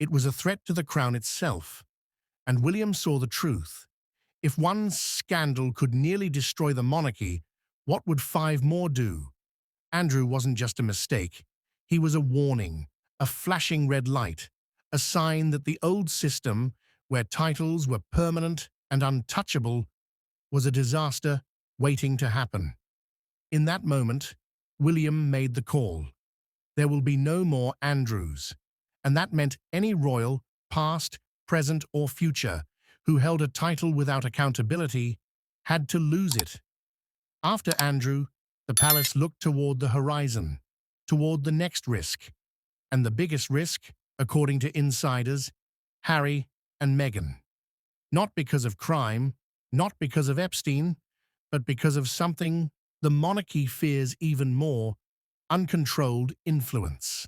It was a threat to the crown itself, and William saw the truth. If one scandal could nearly destroy the monarchy, what would five more do? Andrew wasn't just a mistake. He was a warning, a flashing red light, a sign that the old system, where titles were permanent and untouchable, was a disaster waiting to happen. In that moment, William made the call. There will be no more Andrews, and that meant any royal, past, present, or future, who held a title without accountability had to lose it. After Andrew, the palace looked toward the horizon, toward the next risk, and the biggest risk, according to insiders, Harry and Meghan. Not because of crime, not because of Epstein, but because of something the monarchy fears even more: uncontrolled influence.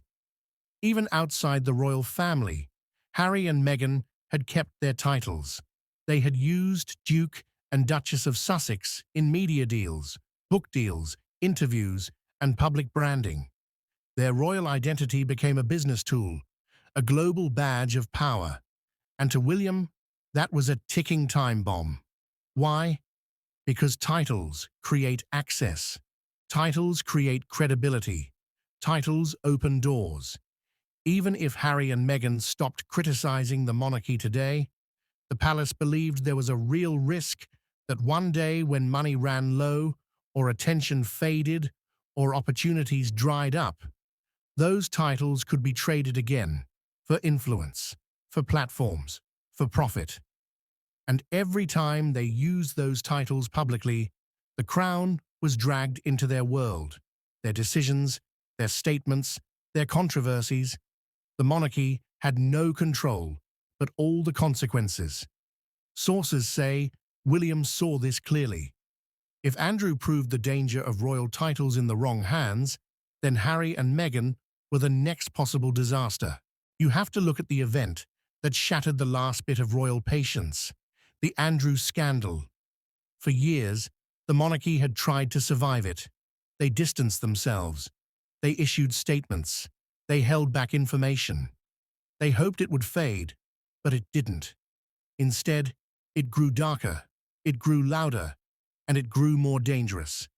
Even outside the royal family, Harry and Meghan had kept their titles. They had used Duke and Duchess of Sussex in media deals, book deals, interviews, and public branding. Their royal identity became a business tool, a global badge of power. And to William, that was a ticking time bomb. Why? Because titles create access. Titles create credibility. Titles open doors. Even if Harry and Meghan stopped criticizing the monarchy today, the palace believed there was a real risk that one day when money ran low, or attention faded, or opportunities dried up, those titles could be traded again for influence, for platforms, for profit. And every time they used those titles publicly, the crown was dragged into their world, their decisions, their statements, their controversies. The monarchy had no control, but all the consequences. Sources say William saw this clearly. If Andrew proved the danger of royal titles in the wrong hands, then Harry and Meghan were the next possible disaster. You have to look at the event that shattered the last bit of royal patience: the Andrew scandal. For years, the monarchy had tried to survive it. They distanced themselves. They issued statements. They held back information. They hoped it would fade, but it didn't. Instead, it grew darker, it grew louder, and it grew more dangerous.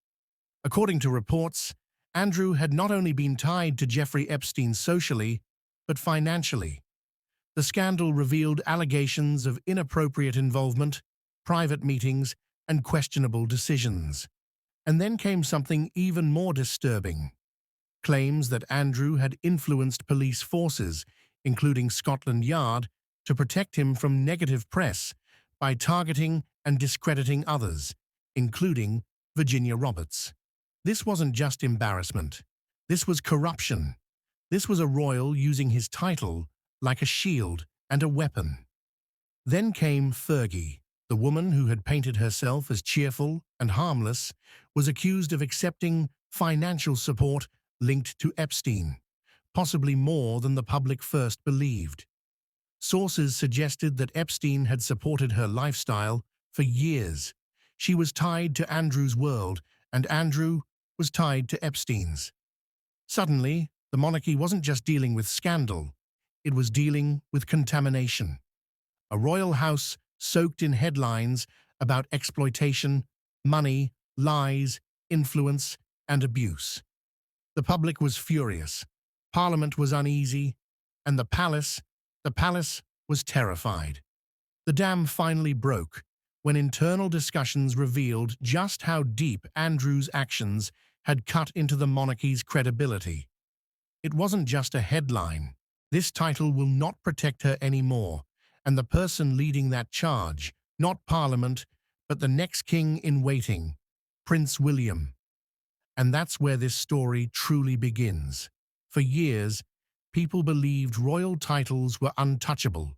According to reports, Andrew had not only been tied to Jeffrey Epstein socially, but financially. The scandal revealed allegations of inappropriate involvement, private meetings, and questionable decisions. And then came something even more disturbing: claims that Andrew had influenced police forces, including Scotland Yard, to protect him from negative press by targeting and discrediting others, including Virginia Roberts. This wasn't just embarrassment. This was corruption. This was a royal using his title like a shield and a weapon. Then came Fergie. The woman who had painted herself as cheerful and harmless was accused of accepting financial support linked to Epstein, possibly more than the public first believed. Sources suggested that Epstein had supported her lifestyle for years. She was tied to Andrew's world, and Andrew was tied to Epstein's. Suddenly, the monarchy wasn't just dealing with scandal, it was dealing with contamination. A royal house soaked in headlines about exploitation, money, lies, influence, and abuse. The public was furious, Parliament was uneasy, and the palace was terrified. The dam finally broke when internal discussions revealed just how deep Andrew's actions had cut into the monarchy's credibility. It wasn't just a headline. This title will not protect her anymore, and the person leading that charge, not Parliament, but the next king in waiting, Prince William. And that's where this story truly begins. For years, people believed royal titles were untouchable,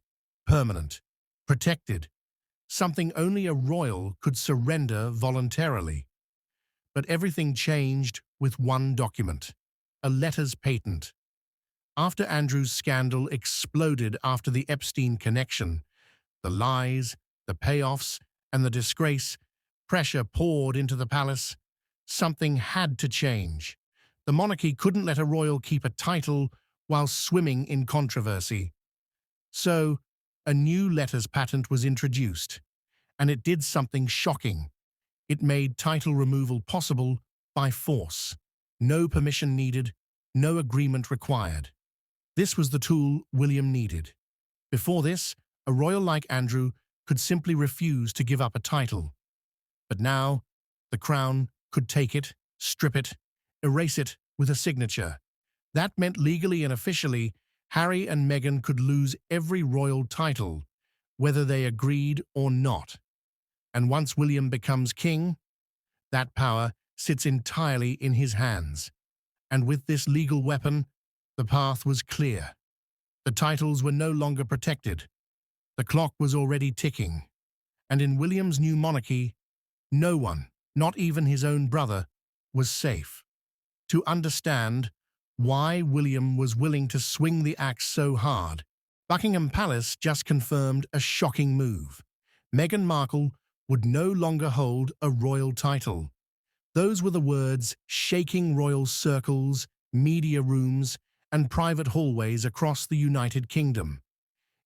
permanent, protected, something only a royal could surrender voluntarily. But everything changed with one document, a letters patent. After Andrew's scandal exploded after the Epstein connection, the lies, the payoffs, and the disgrace, pressure poured into the palace. Something had to change. The monarchy couldn't let a royal keep a title while swimming in controversy. So, a new letters patent was introduced, and it did something shocking. It made title removal possible by force. No permission needed, no agreement required. This was the tool William needed. Before this, a royal like Andrew could simply refuse to give up a title. But now, the crown could take it, strip it, erase it with a signature. That meant legally and officially, Harry and Meghan could lose every royal title, whether they agreed or not. And once William becomes king, that power sits entirely in his hands. And with this legal weapon, the path was clear. The titles were no longer protected. The clock was already ticking. And in William's new monarchy, no one, not even his own brother, was safe. To understand why William was willing to swing the axe so hard, Buckingham Palace just confirmed a shocking move. Meghan Markle would no longer hold a royal title. Those were the words shaking royal circles, media rooms, and private hallways across the United Kingdom.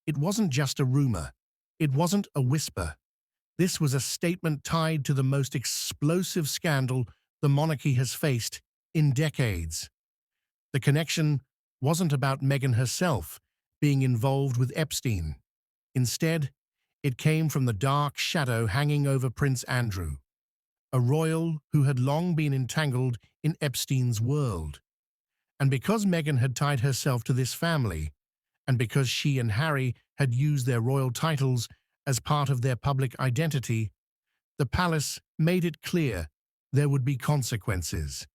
It wasn't just a rumor. It wasn't a whisper. This was a statement tied to the most explosive scandal the monarchy has faced in decades. The connection wasn't about Meghan herself being involved with Epstein. Instead, it came from the dark shadow hanging over Prince Andrew, a royal who had long been entangled in Epstein's world. And because Meghan had tied herself to this family, and because she and Harry had used their royal titles as part of their public identity, the palace made it clear there would be consequences.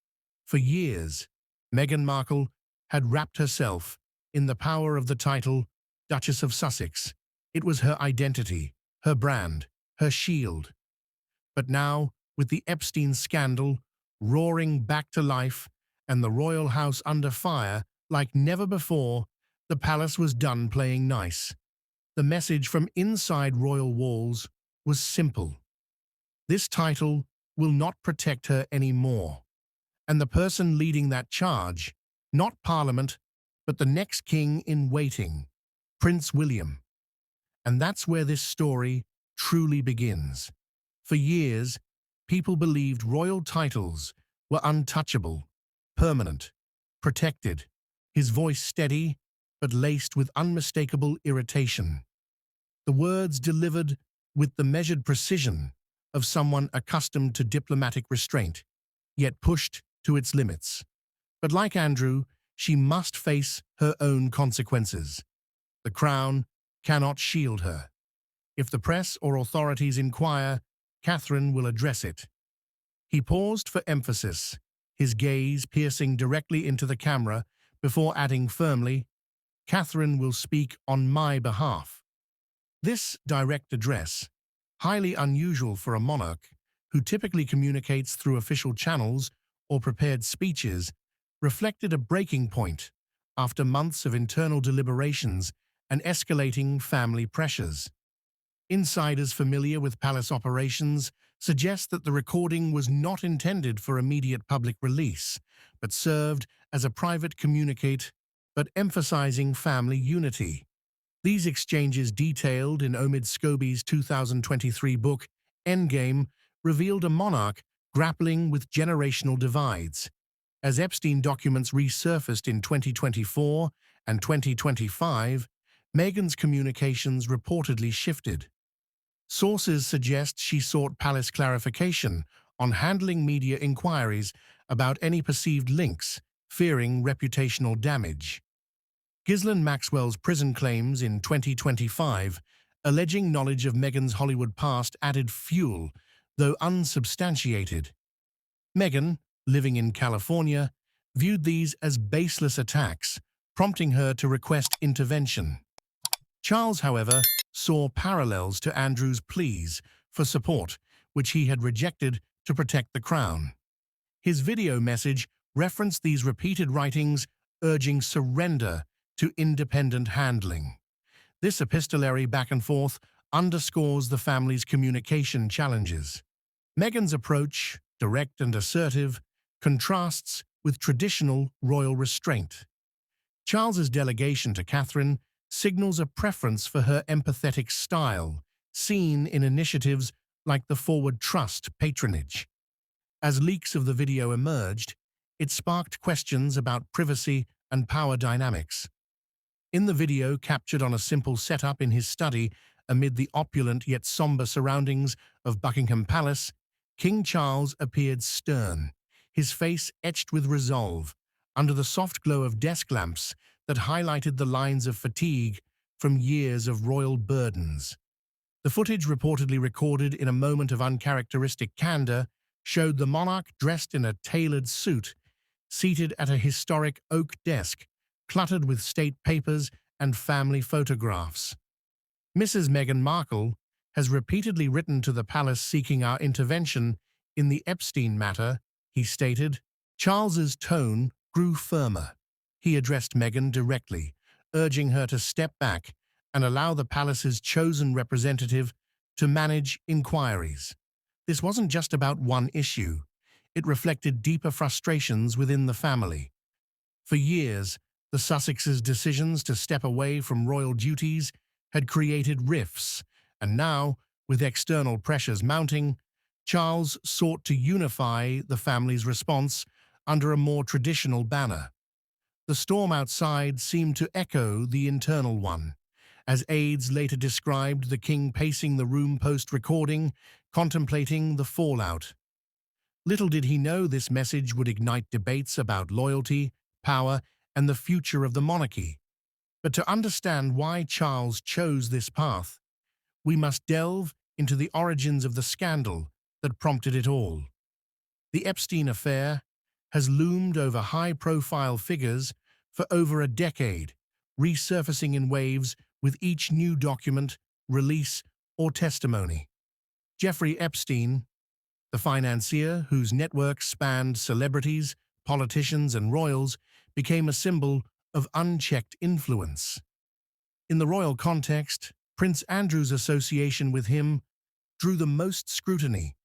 For years, Meghan Markle had wrapped herself in the power of the title Duchess of Sussex. It was her identity, her brand, her shield. But now, with the Epstein scandal roaring back to life and the royal house under fire like never before, the palace was done playing nice. The message from inside royal walls was simple. This title will not protect her anymore. And the person leading that charge, not Parliament, but the next king in waiting, Prince William. And that's where this story truly begins. For years, people believed royal titles were untouchable, permanent, protected, his voice steady, but laced with unmistakable irritation. The words delivered with the measured precision of someone accustomed to diplomatic restraint, yet pushed to its limits. But like Andrew, she must face her own consequences. The crown cannot shield her. If the press or authorities inquire, Catherine will address it. He paused for emphasis, his gaze piercing directly into the camera before adding firmly, "Catherine will speak on my behalf." This direct address, highly unusual for a monarch who typically communicates through official channels or prepared speeches, reflected a breaking point after months of internal deliberations and escalating family pressures. Insiders familiar with palace operations suggest that the recording was not intended for immediate public release, but served as a private communicate, but emphasizing family unity. These exchanges, detailed in Omid Scobie's 2023 book, Endgame, revealed a monarch grappling with generational divides. As Epstein documents resurfaced in 2024 and 2025, Meghan's communications reportedly shifted. Sources suggest she sought palace clarification on handling media inquiries about any perceived links, fearing reputational damage. Ghislaine Maxwell's prison claims in 2025, alleging knowledge of Meghan's Hollywood past, added fuel, though unsubstantiated. Meghan, living in California, viewed these as baseless attacks, prompting her to request intervention. Charles, however, saw parallels to Andrew's pleas for support, which he had rejected to protect the crown. His video message referenced these repeated writings urging surrender to independent handling. This epistolary back and forth underscores the family's communication challenges. Meghan's approach, direct and assertive, contrasts with traditional royal restraint. Charles's delegation to Catherine signals a preference for her empathetic style, seen in initiatives like the Forward Trust patronage. As leaks of the video emerged, it sparked questions about privacy and power dynamics. In the video, captured on a simple setup in his study amid the opulent yet somber surroundings of Buckingham Palace, King Charles appeared stern, his face etched with resolve, under the soft glow of desk lamps that highlighted the lines of fatigue from years of royal burdens. The footage, reportedly recorded in a moment of uncharacteristic candor, showed the monarch dressed in a tailored suit, seated at a historic oak desk, cluttered with state papers and family photographs. Mrs. Meghan Markle has repeatedly written to the palace seeking our intervention in the Epstein matter, he stated. Charles's tone grew firmer. He addressed Meghan directly, urging her to step back and allow the palace's chosen representative to manage inquiries. This wasn't just about one issue. It reflected deeper frustrations within the family. For years, the Sussexes' decisions to step away from royal duties had created rifts, and now, with external pressures mounting, Charles sought to unify the family's response under a more traditional banner. The storm outside seemed to echo the internal one, as aides later described the king pacing the room post-recording, contemplating the fallout. Little did he know this message would ignite debates about loyalty, power, and the future of the monarchy. But to understand why Charles chose this path, we must delve into the origins of the scandal that prompted it all. The Epstein affair has loomed over high-profile figures for over a decade, resurfacing in waves with each new document, release, or testimony. Jeffrey Epstein, the financier whose network spanned celebrities, politicians, and royals, became a symbol of unchecked influence. In the royal context, Prince Andrew's association with him drew the most scrutiny,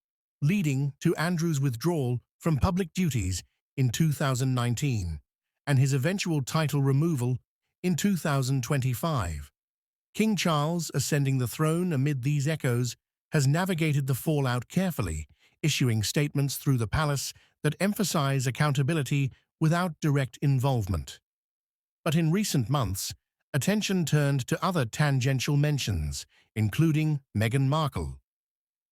leading to Andrew's withdrawal from public duties in 2019 and his eventual title removal in 2025. King Charles, ascending the throne amid these echoes, has navigated the fallout carefully, issuing statements through the palace that emphasize accountability without direct involvement. But in recent months, attention turned to other tangential mentions, including Meghan Markle.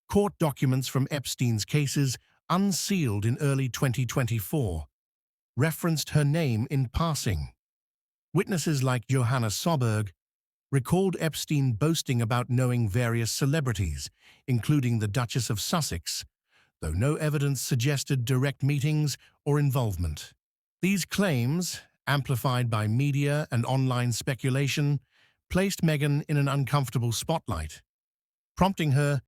Court documents from Epstein's cases, unsealed in early 2024, referenced her name in passing. Witnesses like Johanna Soberg recalled Epstein boasting about knowing various celebrities, including the Duchess of Sussex, though no evidence suggested direct meetings or involvement. These claims, amplified by media and online speculation, placed Meghan in an uncomfortable spotlight, prompting her